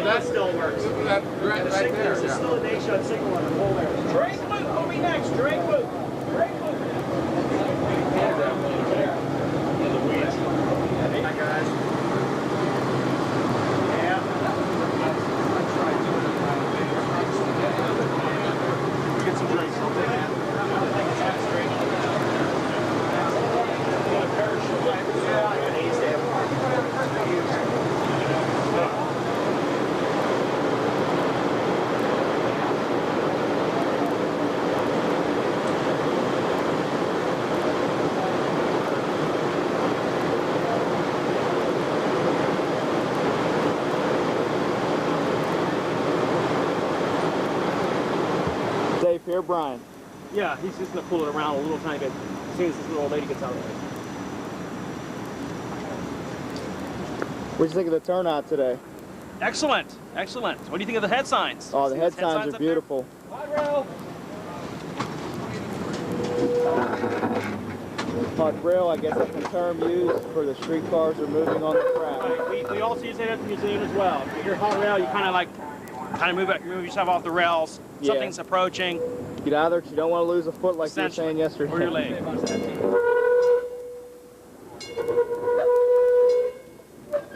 Oh, that still works. That right there. There's still a nation signal on the pole there. Drake Loop will be next. Drake Loop. Drake Loop. Hi, guys. Yeah. Get some drinks. I'll take it. Dave here, Brian. Yeah, he's just going to pull it around a little tiny bit as soon as this little old lady gets out of the way. What'd you think of the turnout today? Excellent, excellent. What do you think of the head signs? Oh, the head signs are beautiful. Hot rail, I guess that's the term used for the streetcars are moving on the track. Right. We also use it at the museum as well. If you're hot rail, you kind of move yourself off the rails. Yeah. Something's approaching. Get out of there 'cause you don't want to lose a foot like you were saying yesterday. Or your leg.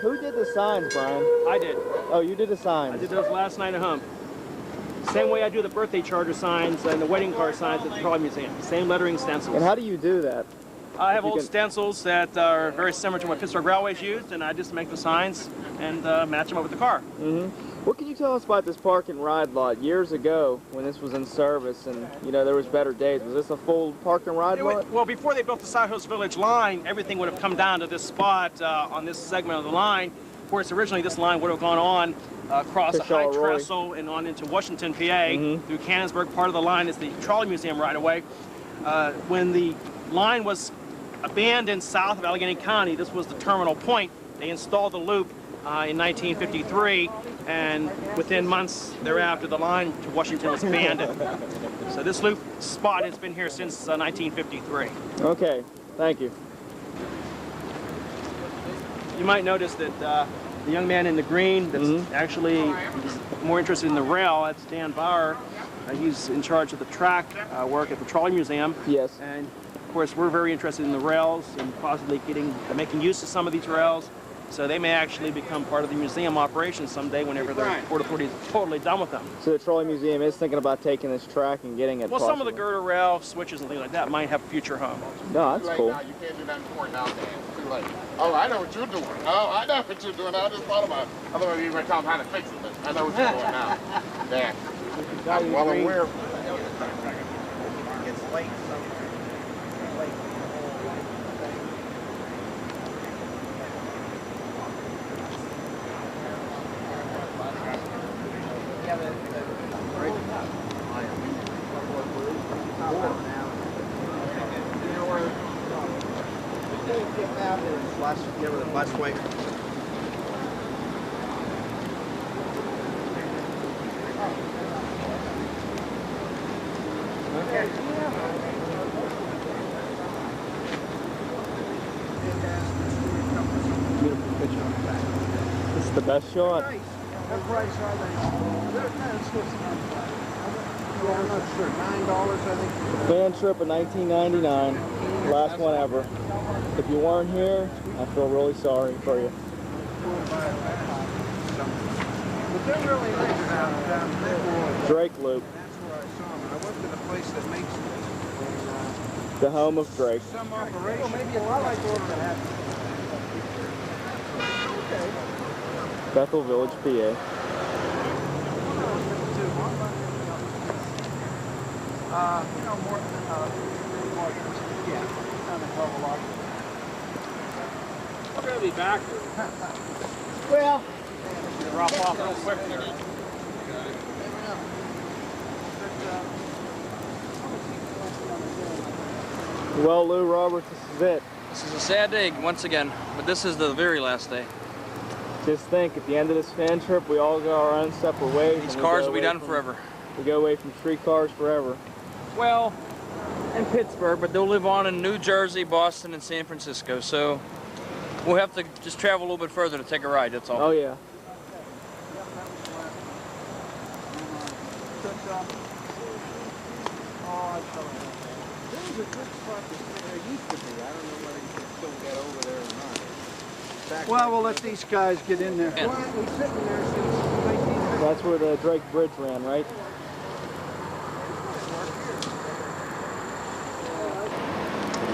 Who did the signs, Brian? I did. Oh, you did the signs. I did those last night at home. Same way I do the birthday charger signs and the wedding car signs at the Trolley Museum. Same lettering stencils. And how do you do that? I have old stencils that are very similar to what Pittsburgh Railways used, and I just make the signs and match them up with the car. Mm-hmm. What can you tell us about this park and ride lot? Years ago, when this was in service and, you know, there was better days, was this a full park and ride lot? Well, before they built the South Hills Village line, everything would have come down to this spot on this segment of the line. Of course, originally this line would have gone on across a high trestle and on into Washington, PA, through Canonsburg. Part of the line is the Trolley Museum right away. When the line was abandoned south of Allegheny County, this was the terminal point. They installed the loop in 1953, and within months thereafter, the line to Washington was abandoned. So this loop spot has been here since 1953. Okay, thank you. You might notice that the young man in the green that's actually more interested in the rail, that's Dan Bauer. He's in charge of the track work at the Trolley Museum. Yes. And of course, we're very interested in the rails and possibly making use of some of these rails. So they may actually become part of the museum operation someday whenever the Port Authority is totally done with them. So the Trolley Museum is thinking about taking this track and getting it. Well, some of the girder rail switches and things like that might have a future home. No, that's cool. You can't do nothing for it now, Dan. It's too late. Oh, I know what you're doing. Oh, I know what you're doing. I just thought about it. I thought you were going to tell them how to fix it, but I know what you're doing now. Dan, I'm well aware. It's late, so late. Last way. Okay. Beautiful picture. This is the best shot. What price are they? They're kind of switching on price. Yeah, I'm not sure. $9, I think. Fan trip in 1999. Last one ever. If you weren't here, I feel really sorry for you. But they're really nice down there. Drake Loop. That's where I saw them. I worked at a place that makes them. The home of Drake. Some operation. Well, maybe a lot like ordering that. Okay. Bethel Village, PA. You know, more than yeah, kind of a lot. We're going to be back. Well, Drop off real quick there. Well, Lou Roberts, this is it. This is a sad day once again, but this is the very last day. Just think, at the end of this fan trip, we all go our own separate ways. These cars will be done forever. We go away from streetcars forever. Well, in Pittsburgh, but they'll live on in New Jersey, Boston, and San Francisco. So we'll have to just travel a little bit further to take a ride, that's all. Oh, yeah. Oh, I tell you. There was a good spot there used to be. I don't know whether you can still get over there or not. Well, we'll let these guys get in there. That's where the Drake Bridge ran, right?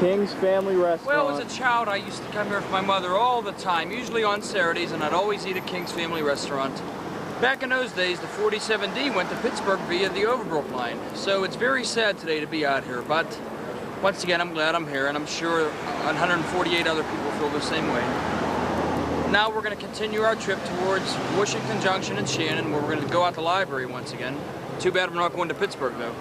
King's Family Restaurant. Well, as a child, I used to come here with my mother all the time, usually on Saturdays, and I'd always eat at King's Family Restaurant. Back in those days, the 47D went to Pittsburgh via the Overbrook line, so it's very sad today to be out here, but once again, I'm glad I'm here, and I'm sure 148 other people feel the same way. Now we're going to continue our trip towards Washington Junction and Shannon, where we're going to go out to the library once again. Too bad we're not going to Pittsburgh, though.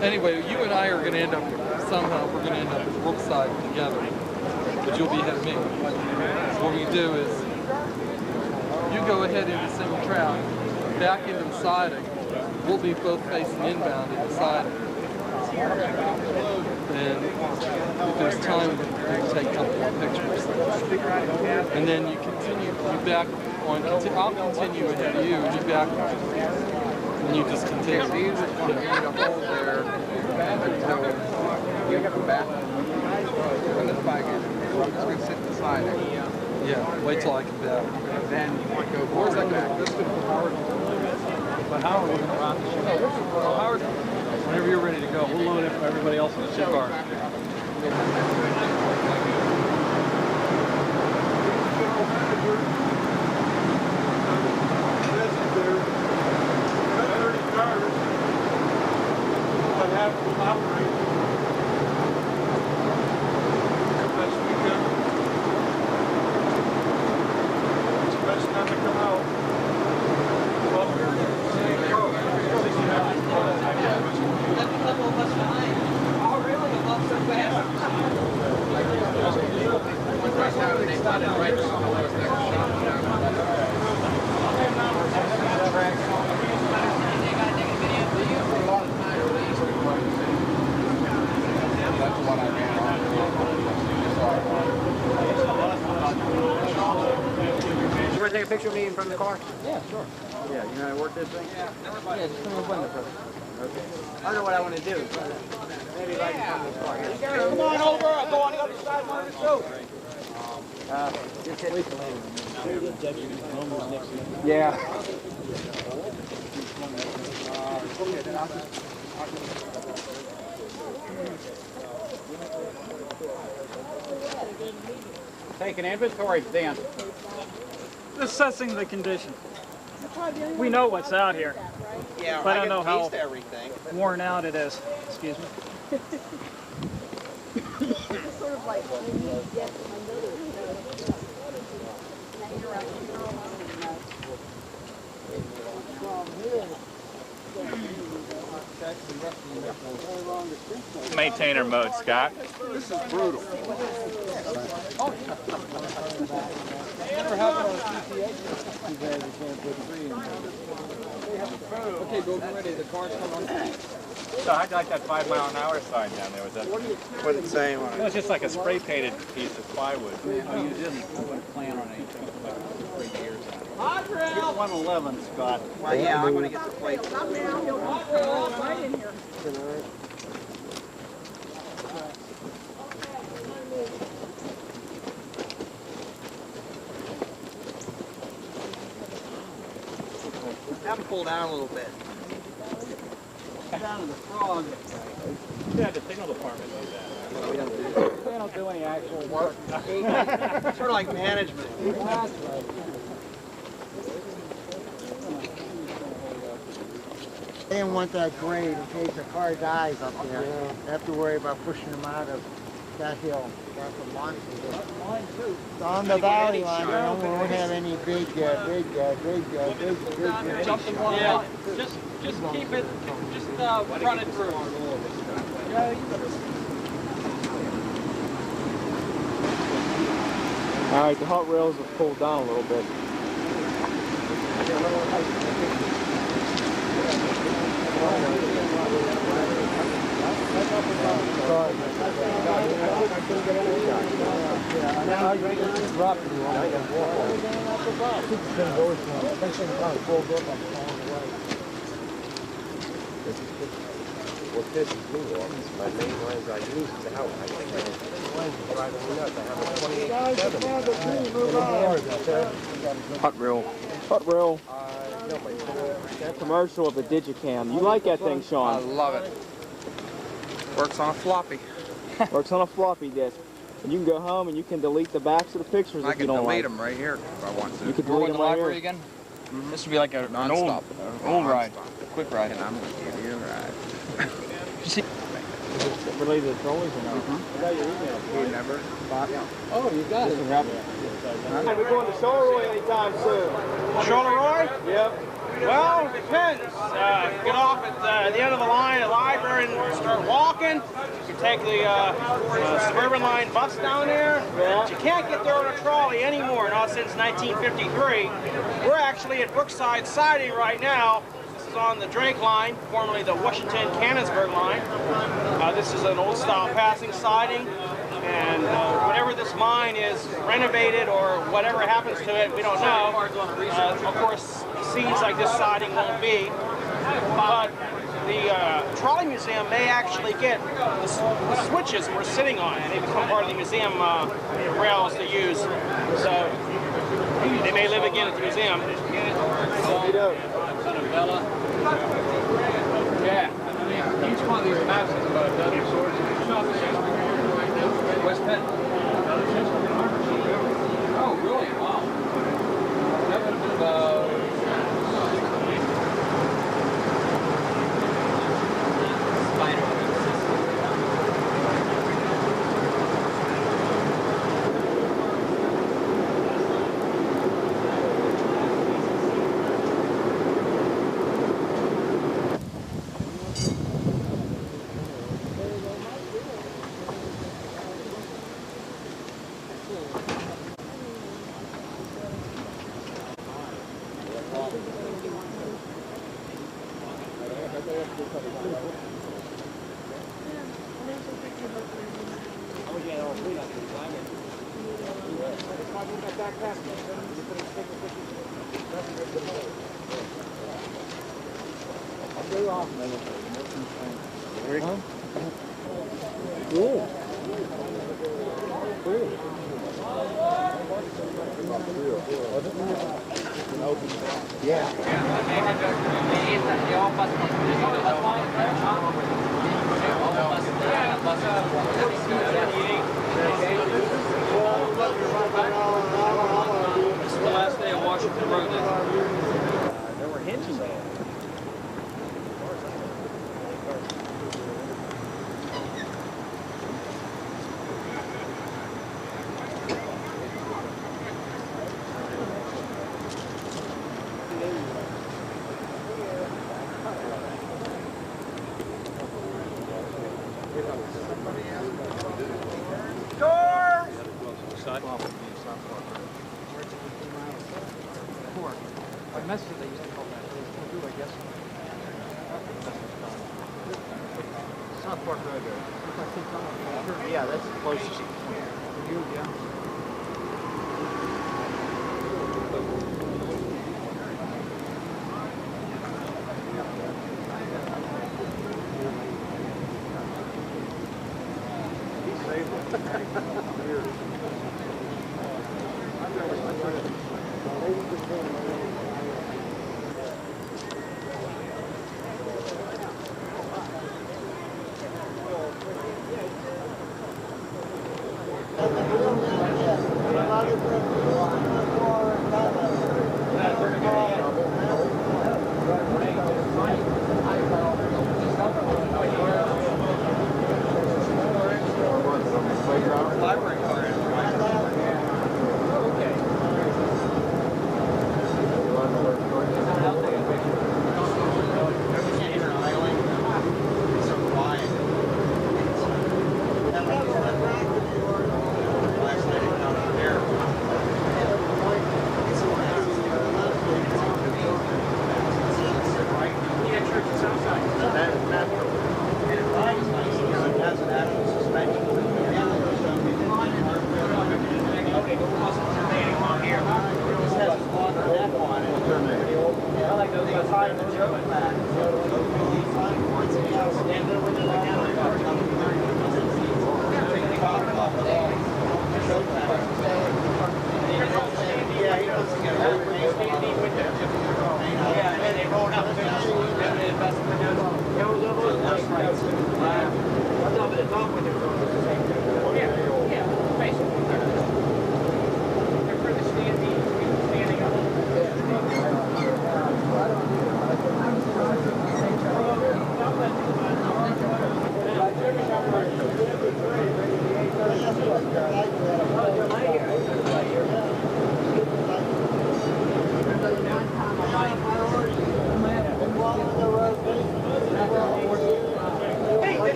Anyway, you and I are going to end up, somehow, we're going to end up at Brookside together. But you'll be ahead of me. So what we do is, you go ahead into single track, back into the siding. We'll be both facing inbound into siding. And if there's time, we'll take a couple more pictures. And then you continue, you back on, I'll continue ahead of you, and you back on. And you just continue. So you just want me to hold there until you come back. When this bike is, I'm just going to sit beside it. Yeah, wait till I come back. Then go forward and back. But Howard wasn't around to shoot. Howard, whenever you're ready to go, we'll load it for everybody else in the ship car. Take a picture of me in front of the car? Yeah, sure. Yeah, you know how to work this thing? Yeah, just come in front of the car. Okay. I don't know what I want to do. Maybe right in front of the car. Come on over, I'll go on the other side, one of the two. Just hit yeah. Okay, then I'll just take an inventory, Dan. Assessing the condition. We know what's out here. Yeah, but I don't know how everything. worn out it is. Excuse me. It's sort of like when you get my mother, Maintainer mode, Scott. This is brutal. Okay, go get ready. The car's coming on. So how'd you like that 5 mile an hour sign down there? Was that? What did it say on It was just like a spray painted piece of plywood. You didn't plan on anything for 3 years. Get 111, Scott. Well, yeah, I'm going to get the plate. right in here. Have them pull down a little bit. Down to the frog. Yeah, the signal department does that. They don't do any actual work. Sort of like management. They didn't want that grade in case a car dies up there. They have to worry about pushing them out of that hill. That's a monster hill. So on the valley line, we won't have any big. Yeah, just keep it, just run it through. All right, the hot rails have pulled down a little bit. What pisses me off is my main lines I use is out. I driving me nuts. I have a 28.7. Hot reel. Hot reel. Commercial of the Digicam. You like that thing, Sean? I love it. Works on a floppy. Works on a floppy disk. And you can go home and you can delete the backs of the pictures if you don't like. I can delete them right here if I want to. You can We're delete going to the them right library here. again? This would be like an old ride. Quick ride. And I'm going to give you a ride. Related to trolleys or not? I got your email. You never bought it? Oh, you got it. We're going to Charleroi anytime soon. Charleroi? Yep. Well, it depends. Get off at the end of the line at the library and start walking. You take the suburban line bus down there. But you can't get there on a trolley anymore, not since 1953. We're actually at Brookside Siding right now. This is on the Drake line, formerly the Washington-Cannonsburg line. This is an old-style passing siding. And whenever this mine is renovated or whatever happens to it, we don't know. Of course, scenes like this siding won't be. But the trolley museum may actually get the switches we're sitting on, and they become part of the museum rails to use. So they may live again at the museum. Yeah. Each one of these maps is about a dozen swords. West Penn. Oh, really? Wow. That would have been about... This is the last day of Washington Road. There were hinges there. Yeah, that's the closest.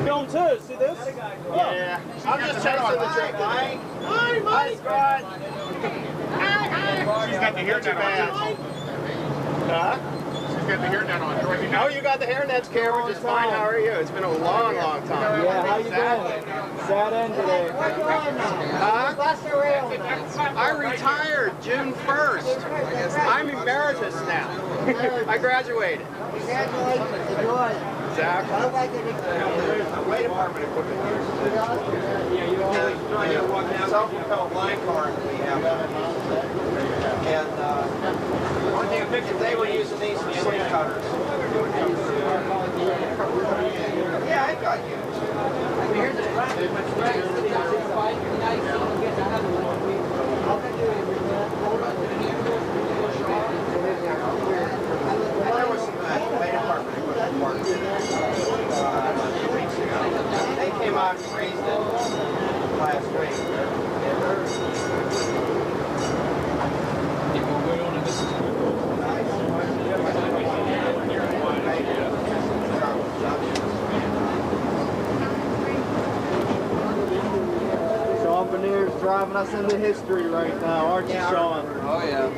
Film too, see this? Yeah. I'm just chasing the trick today. Hi, Mike. Hi, She's got the hairnet on. Huh? She's got the hairnet on. Dorothy. Oh, you got the hairnets, Cameron. Just fine. How are you? It's been a long, long time. Yeah, how you doing? Sad end today. Huh? I retired June 1st. I'm emeritus now. I graduated. Congratulations. Enjoy. Exactly. I hope I can Way department equipment. Self-propelled line car we have. And one thing I pictured, they were using these for slate cutters. Yeah, I got you. Here's the there was some way department equipment parts. 2 weeks ago. They came out and raised it last week. Sean Veneer's driving us into history right now, aren't you, Sean? Oh yeah.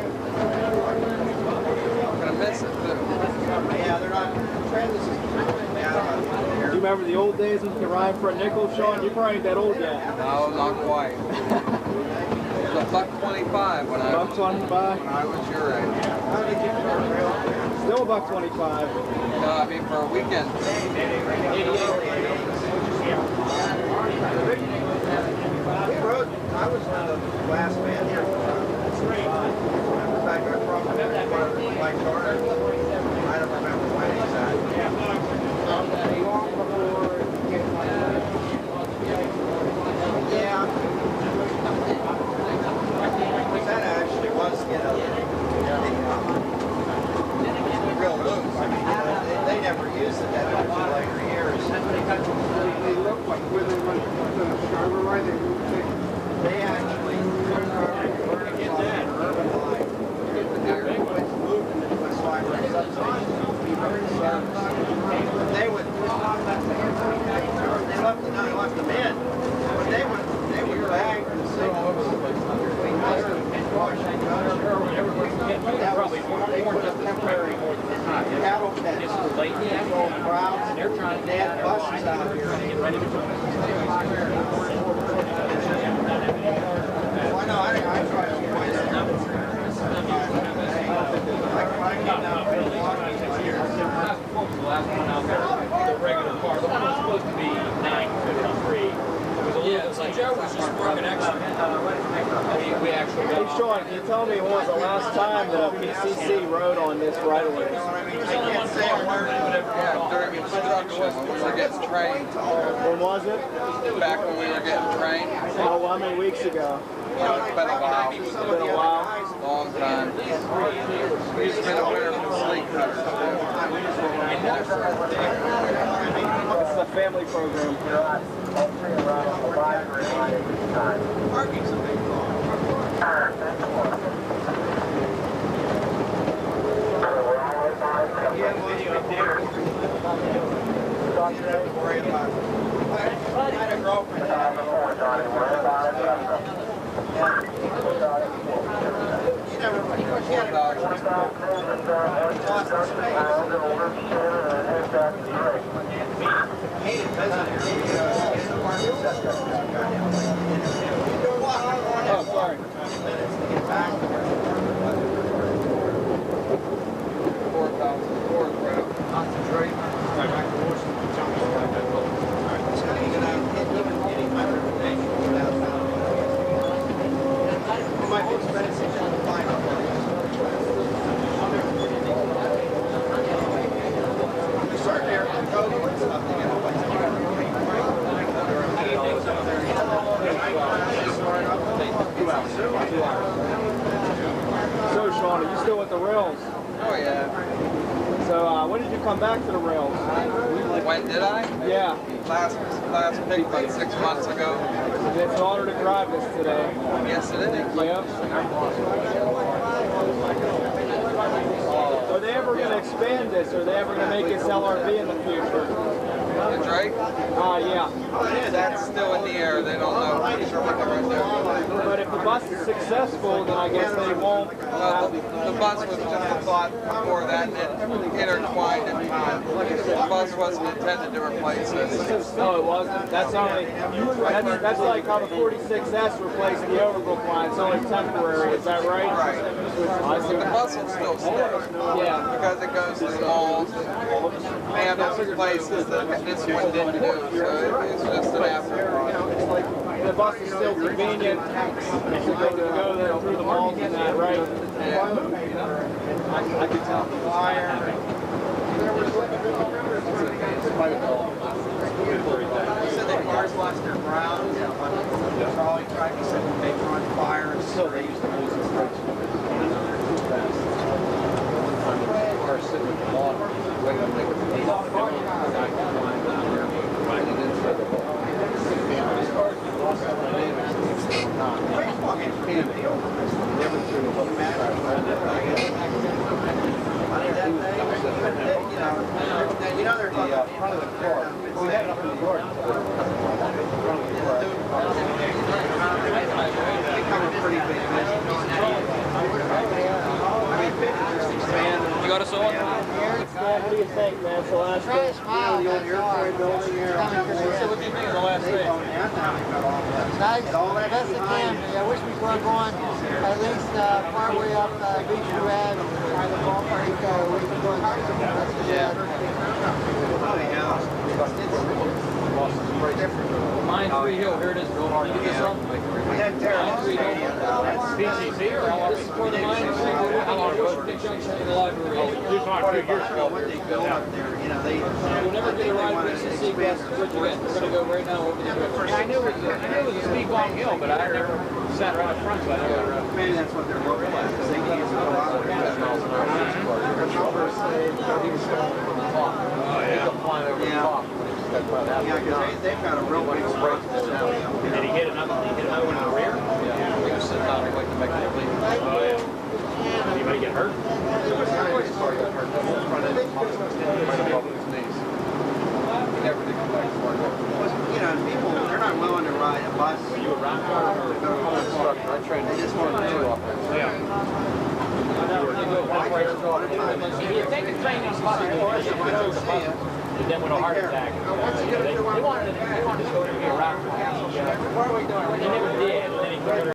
I'm gonna miss it too. Yeah, they're not. Do you remember the old days when you could ride for a nickel, Sean? You probably ain't that old yet. No, not quite. It was $1.25 when I $1.25? when I was your age. Still $1.25. No, I mean for a weekend. I was one of the last man here. I got from my car. I don't remember when exactly. Yeah. That actually was, real moves. I mean, they never used it that much in later years. They look like where they went to Charlotte, right? They actually get that urban line. Moved into the West Library substation. They would. They left them in. But they would bag the signals between Western and Washington. That was, they put up temporary cattle pens for crowds. They had buses out here. Well, no, I tried to avoid it. I came down from Washington here. The last one out there, the regular car, the one that was supposed to be 953. Yeah, so Joe was just working extra. We actually got. Hey Sean, can you tell me when was the last time that a PCC rode on this right away? I can't say a word. Yeah, during instruction, when we were getting trained. When was it? Back when we were getting trained. Oh, how many weeks ago? It's been a while. It's been a while. Long time. We used to be the winner for sleep cutters too. This is a family program. Parking's a big problem. Oh, sorry. 2 hours. So, Sean, are you still with the rails? Oh, yeah. So, when did you come back to the rails? When did I? Yeah. Last pick about 6 months ago. It's an honor to drive this today. Yes, it is. Yep. Are they ever going to expand this? Are they ever going to make this LRV in the future? The Drake? Yeah. That's still in the air. They don't know. I'm sure what they're going to do. But if the bus is successful, then I guess they won't. The bus was just a thought before that, and it intertwined in time. The bus wasn't intended to replace this. No, it wasn't. That's only. That's like how the 46S replaced the Overbrook line. It's only temporary. Is that right? Right. But the bus will still stay. Yeah. Because it goes to malls and handles places that this one didn't do. So it's just an afterthought. The bus is still convenient to go there through the malls and that, right? Yeah. I could tell. Fire. He said the cars lost their ground. Charlie tried to say when they were on fire, so they used to lose their brakes. Car sitting at the bottom, waiting to make a move. I can climb down there, find it inside the ball. These cars lost some dynamics. Never threw the whole You know they're talking the front of the car. We had it up in the yard. they cover pretty big You got us on? What do you think, man? It's the last day. Try to smile. the old airport building here. So what do you think of the last day? Nice, best it can be. I wish we could have gone at least part way up Beach View Ave. We could go Mine 3 Hill, here it is. You get this on? We had terrible stadium. PCC or LRV? This is for the Mine 3 Hill. How long ago? Big junction in the library. What they built up there, you know, We'll never get a ride PCC across the bridge again. We're going to go right now over the bridge. I knew it was a steep long hill, but I never sat right up front, so I never... maybe that's what they're looking at, because they can use a lot of Yeah, because they've got a real big break. Did he hit another one in the rear? Yeah, we just sit down and wait to make it leave. Oh, yeah. Anybody get hurt? Front end right above his knees. He never did come back to work. You know, people, they're not willing to ride a bus. Were you a round car or... Instructor, I trained They just want to do it. Yeah. If you take a train in spot, and then with a heart attack, they wanted to go to be a round car. They never did, and then he